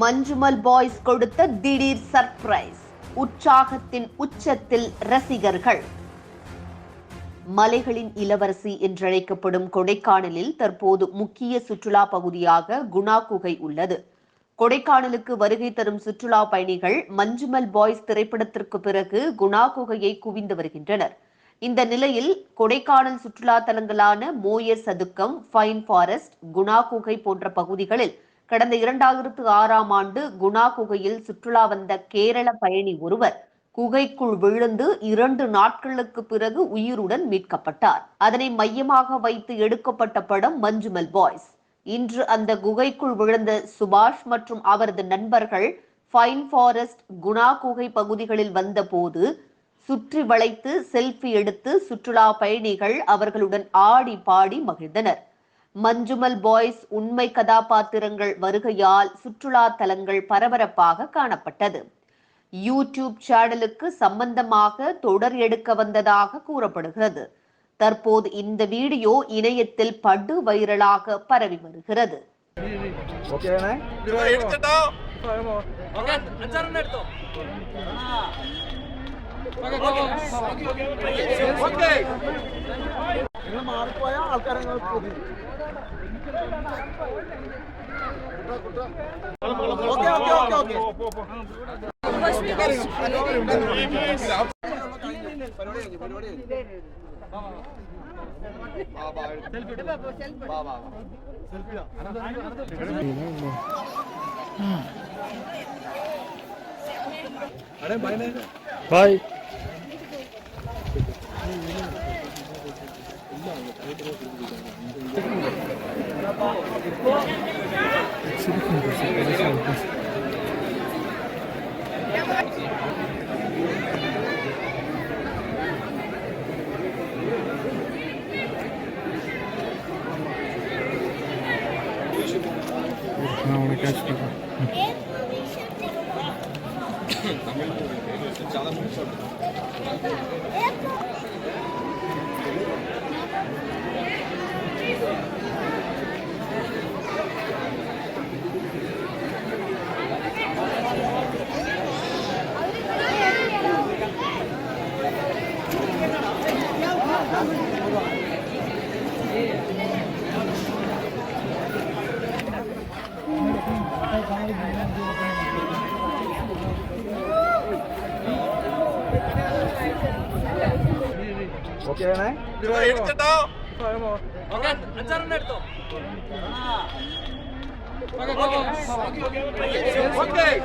Manjummel boys கொடுத்த திடீர் surprise. உற்சாகத்தின் உச்சத்தில் ரசிகர்கள். மலைகளின் இளவரசி என்றழைக்கப்படும் கொடைக்கானலில் தற்போது முக்கிய சுற்றுலா பகுதியாக குணா குகை உள்ளது. கொடைக்கானலுக்கு வருகை தரும் சுற்றுலா பயணிகள் மஞ்சுமல் பாய்ஸ் திரைப்படத்திற்கு பிறகு குணா குகையை குவிந்து வருகின்றனர். இந்த நிலையில் கொடைக்கானல் சுற்றுலா தலங்களான மோயர் சதுக்கம், ஃபைன் ஃபாரஸ்ட், குணா குகை போன்ற பகுதிகளில் கடந்த 2006ஆம் ஆண்டு குணா குகையில் சுற்றுலா வந்த கேரள பயணி ஒருவர் குகைக்குள் விழுந்து 2 நாட்களுக்கு பிறகு உயிருடன் மீட்கப்பட்டார். அதனை மையமாக வைத்து எடுக்கப்பட்ட படம் மஞ்சுமல் பாய்ஸ். இன்று அந்த குகைக்குள் விழுந்த சுபாஷ் மற்றும் அவரது நண்பர்கள் ஃபைன் ஃபாரஸ்ட், குணா குகை பகுதிகளில் வந்தபோது சுற்றி வளைத்து செல்ஃபி எடுத்து சுற்றுலா பயணிகள் அவர்களுடன் ஆடி பாடி மகிழ்ந்தனர். மஞ்சுமல் பாய்ஸ் உண்மை கதாபாத்திரங்கள் வருகையால் சுற்றுலா தலங்கள் பரபரப்பாக காணப்பட்டது. யூடியூப் சேனலுக்கு சம்பந்தமாக தொடர் எடுக்க வந்ததாக கூறப்படுகிறது. தற்போது இந்த வீடியோ இணையத்தில் படு வைரலாக பரவி வருகிறது. Bye. Okay, Nay? Okay.